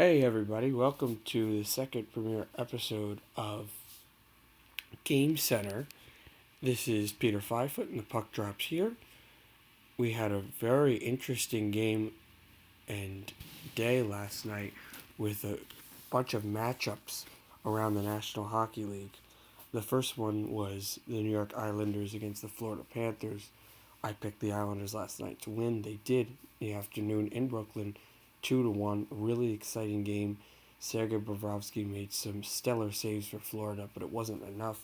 Hey everybody, welcome to the second premiere episode of GameCentre. This is Peter Fivefoot and the puck drops here. We had a very interesting game and day last night with a bunch of matchups around the National Hockey League. The first one was the New York Islanders against the Florida Panthers. I picked the Islanders last night to win. They did in the afternoon in Brooklyn, 2-1. A really exciting game. Sergei Bobrovsky made some stellar saves for Florida, but it wasn't enough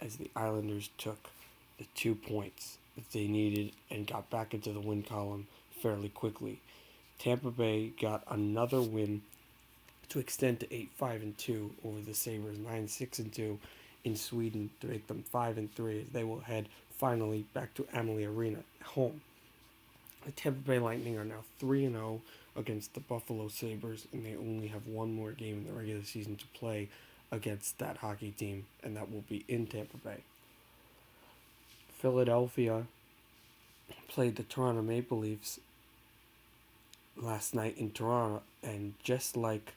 as the Islanders took the 2 points that they needed and got back into the win column fairly quickly. Tampa Bay got another win to extend to 8-5-2 over the Sabres, 9-6-2 in Sweden to make them 5-3 as they will head finally back to Amalie Arena at home. The Tampa Bay Lightning are now 3-0 against the Buffalo Sabres, and they only have one more game in the regular season to play against that hockey team, and that will be in Tampa Bay. Philadelphia played the Toronto Maple Leafs last night in Toronto, and just like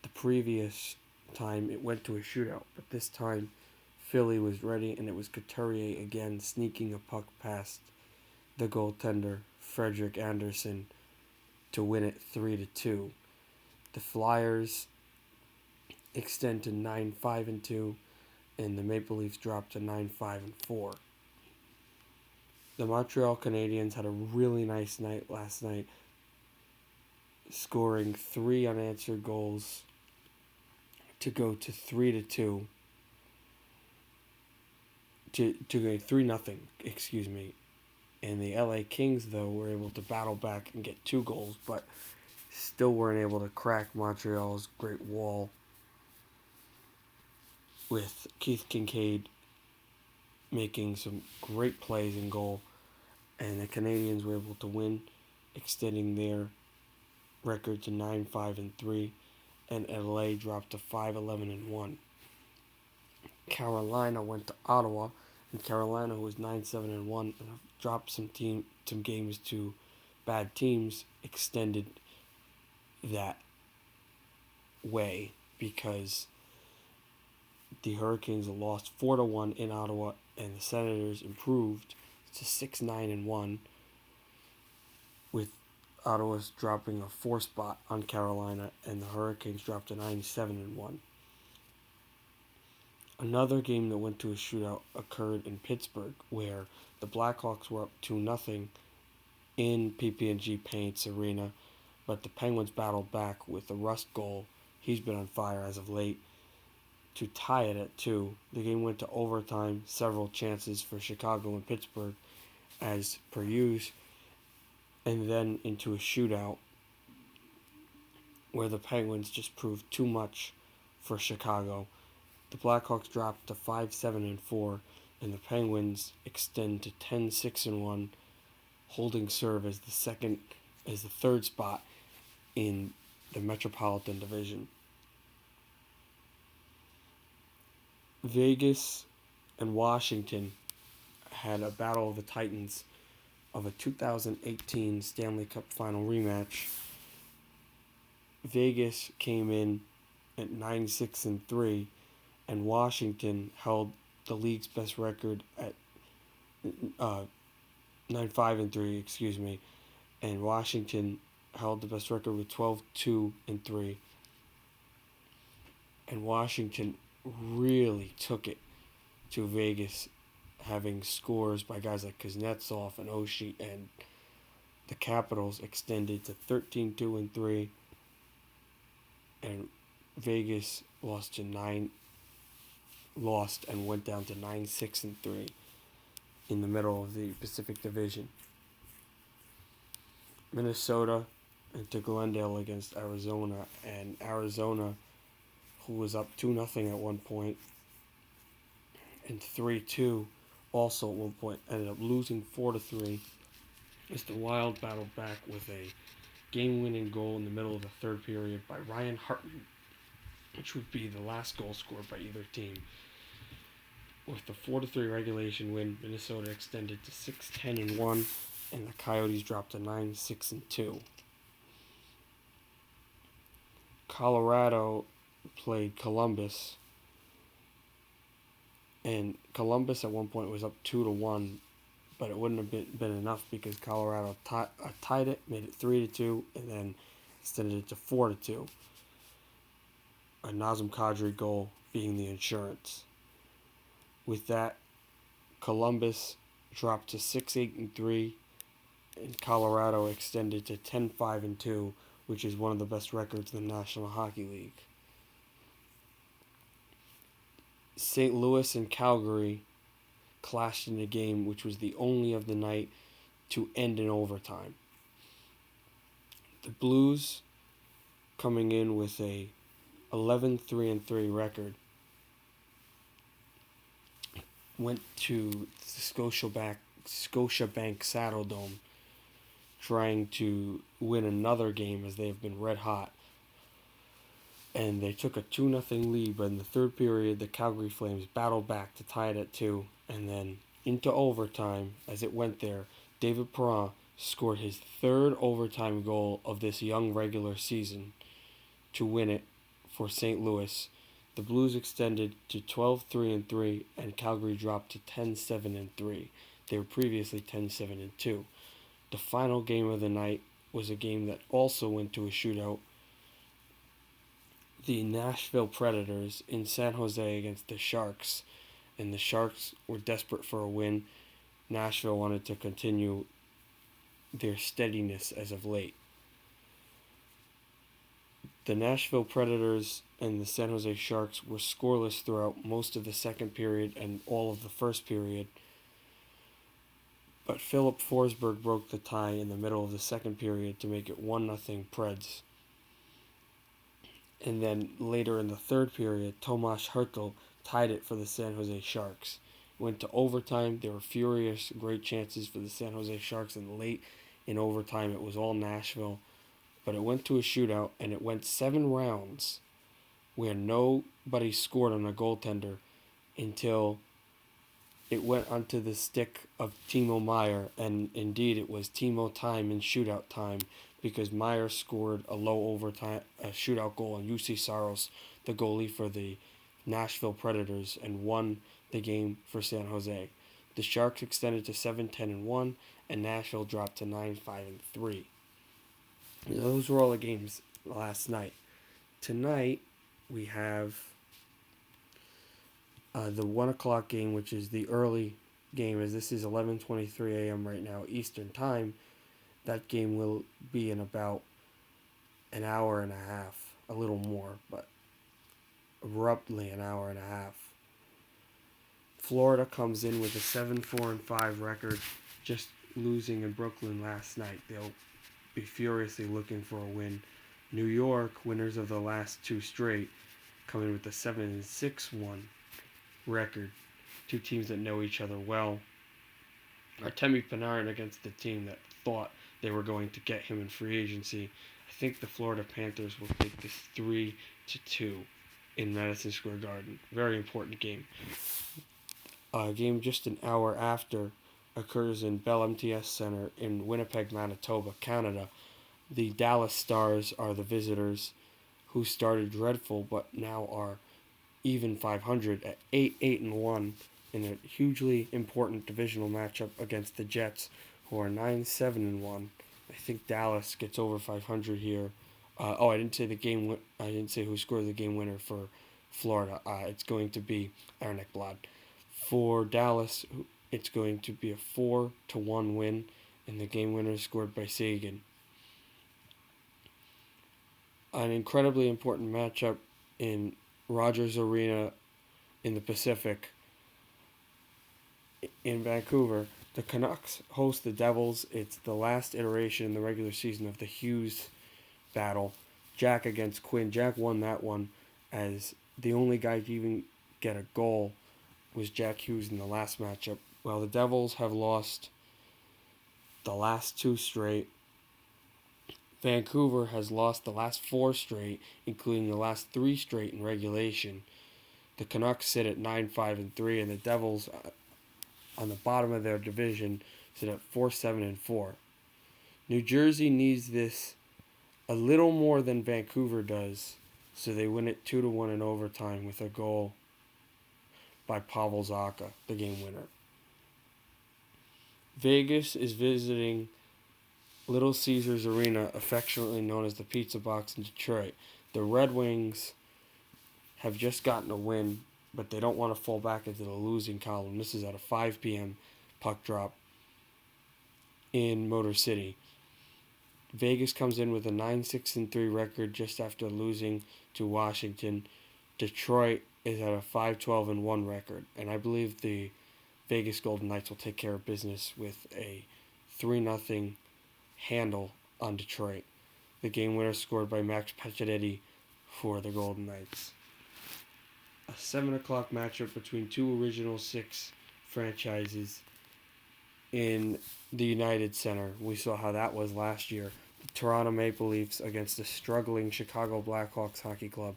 the previous time, it went to a shootout, but this time Philly was ready, and it was Couturier again sneaking a puck past the goaltender Frederik Andersen to win it 3-2. The Flyers extend to 9-5-2, and the Maple Leafs drop to 9-5-4. The Montreal Canadiens had a really nice night last night, scoring 3 unanswered goals to go to 3-2. To go 3-0, And the LA Kings, though, were able to battle back and get 2 goals, but still weren't able to crack Montreal's great wall, with Keith Kincaid making some great plays in goal, and the Canadiens were able to win, extending their record to 9-5-3, and LA dropped to 5-11-1. Carolina went to Ottawa, and Carolina, who was 9-7-1 and dropped some games to bad teams, extended that way because the Hurricanes lost 4-1 in Ottawa, and the Senators improved to 6-9-1, with Ottawa's dropping a 4 spot on Carolina, and the Hurricanes dropped to 9-7-1. Another game that went to a shootout occurred in Pittsburgh, where the Blackhawks were up 2-0 in PP&G Paints Arena, but the Penguins battled back with a Rust goal. He's been on fire as of late to tie it at 2. The game went to overtime, several chances for Chicago and Pittsburgh as per usual, and then into a shootout where the Penguins just proved too much for Chicago. The Blackhawks dropped to 5-7-4, and the Penguins extend to 10-6-1, holding serve as the third spot in the Metropolitan Division. Vegas and Washington had a battle of the Titans of a 2018 Stanley Cup Final rematch. Vegas came in at 9-6-3, and Washington held the league's best record at 9-5-3, and Washington held the best record with 12-2-3. And Washington really took it to Vegas, having scores by guys like Kuznetsov and Oshie, and the Capitals extended to 13-2-3, and Vegas lost and went down to 9-6-3 in the middle of the Pacific Division. Minnesota into Glendale against Arizona, and Arizona, who was up 2-0 at one point and 3-2 also at one point, ended up losing 4-3 as the Wild battled back with a game-winning goal in the middle of the third period by Ryan Hartman, which would be the last goal scored by either team. With the 4-3 regulation win, Minnesota extended to 6-10-1, and the Coyotes dropped to 9-6-2. Colorado played Columbus, and Columbus at one point was up 2-1, but it wouldn't have been enough because Colorado tied it, made it 3-2, and then extended it to 4-2. A Nazem Kadri goal being the insurance. With that, Columbus dropped to 6-8-3, and Colorado extended to 10-5-2, which is one of the best records in the National Hockey League. St. Louis and Calgary clashed in a game which was the only of the night to end in overtime. The Blues, coming in with a 11-3-3 record, went to the Scotiabank Saddledome trying to win another game as they have been red hot. And they took a 2-0 lead, but in the third period, the Calgary Flames battled back to tie it at 2, and then into overtime, as it went there, David Perron scored his third overtime goal of this young regular season to win it for St. Louis. The Blues extended to 12-3-3, and Calgary dropped to 10-7-3. They were previously 10-7-2. The final game of the night was a game that also went to a shootout. The Nashville Predators in San Jose against the Sharks, and the Sharks were desperate for a win. Nashville wanted to continue their steadiness as of late. The Nashville Predators and the San Jose Sharks were scoreless throughout most of the second period and all of the first period. But Philip Forsberg broke the tie in the middle of the second period to make it 1-0 Preds. And then later in the third period, Tomas Hertl tied it for the San Jose Sharks. Went to overtime. There were furious, great chances for the San Jose Sharks, and late in overtime it was all Nashville. But it went to a shootout, and it went 7 rounds where nobody scored on a goaltender until it went onto the stick of Timo Meier, and indeed it was Timo time in shootout time because Meier scored a shootout goal, and UC Saros, the goalie for the Nashville Predators, and won the game for San Jose. The Sharks extended to 7-10-1, and Nashville dropped to 9-5-3. Those were all the games last night. Tonight, we have the 1 o'clock game, which is the early game, as this is 11:23 a.m. right now, Eastern Time. That game will be in about an hour and a half, a little more, but roughly an hour and a half. Florida comes in with a 7-4-5 record, just losing in Brooklyn last night. They'll be furiously looking for a win. New York, winners of the last 2 straight, come in with a 7-6-1 record. 2 teams that know each other well. Artemi Panarin against the team that thought they were going to get him in free agency. I think the Florida Panthers will take this 3-2 in Madison Square Garden. Very important game. A game just an hour after occurs in Bell MTS Center in Winnipeg, Manitoba, Canada. The Dallas Stars are the visitors, who started dreadful but now are even 500 at 8-8-1 in a hugely important divisional matchup against the Jets, who are 9-7-1. I think Dallas gets over 500 here. I didn't say I didn't say who scored the game winner for Florida. It's going to be Aaron Ekblad. For Dallas, it's going to be a 4-1 win, and the game winner is scored by Sagan. An incredibly important matchup in Rogers Arena in the Pacific in Vancouver. The Canucks host the Devils. It's the last iteration in the regular season of the Hughes battle. Jack against Quinn. Jack won that one, as the only guy to even get a goal was Jack Hughes in the last matchup. Well, the Devils have lost the last 2 straight. Vancouver has lost the last 4 straight, including the last 3 straight in regulation. The Canucks sit at 9-5-3, and the Devils, on the bottom of their division, sit at 4-7-4. New Jersey needs this a little more than Vancouver does So they win it 2-1 in overtime with a goal by Pavel Zacha, the game winner. Vegas is visiting Little Caesars Arena, affectionately known as the Pizza Box in Detroit. The Red Wings have just gotten a win, but they don't want to fall back into the losing column. This is at a 5 p.m. puck drop in Motor City. Vegas comes in with a 9-6-3 record just after losing to Washington. Detroit is at a 5-12-1 record, and I believe the Vegas Golden Knights will take care of business with a 3-0 handle on Detroit. The game winner scored by Max Pacioretty for the Golden Knights. A 7 o'clock matchup between two Original Six franchises in the United Center. We saw how that was last year. The Toronto Maple Leafs against the struggling Chicago Blackhawks hockey club.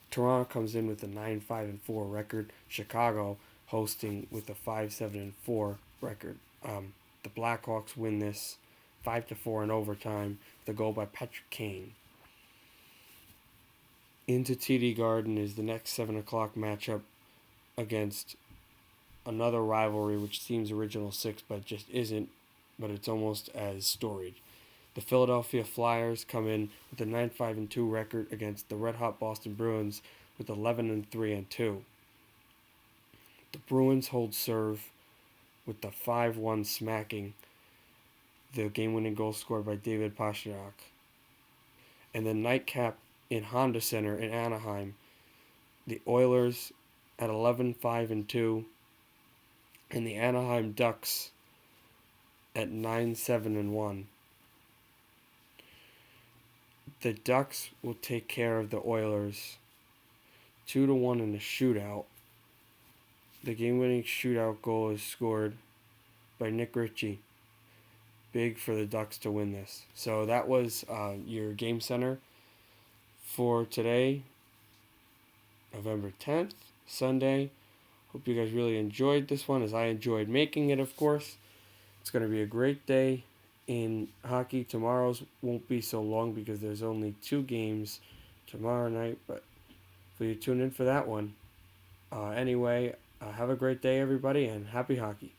Toronto comes in with a 9-5-4 record. Chicago hosting with a 5-7-4 record. The Blackhawks win this 5-4 in overtime with a goal by Patrick Kane. Into TD Garden is the next 7 o'clock matchup against another rivalry which seems Original Six but just isn't, but it's almost as storied. The Philadelphia Flyers come in with a 9-5-2 record against the Red Hot Boston Bruins with 11-3-2. The Bruins hold serve with the 5-1 smacking, the game-winning goal scored by David Pastrnak. And the nightcap in Honda Center in Anaheim, the Oilers at 11-5-2, and the Anaheim Ducks at 9-7-1. The Ducks will take care of the Oilers 2-1 in a shootout. The game-winning shootout goal is scored by Nick Ritchie. Big for the Ducks to win this. So that was your Game Center for today, November 10th, Sunday. Hope you guys really enjoyed this one, as I enjoyed making it, of course. It's going to be a great day in hockey. Tomorrow's won't be so long because there's only 2 games tomorrow night, but for you tune in for that one. Anyway, have a great day, everybody, and happy hockey.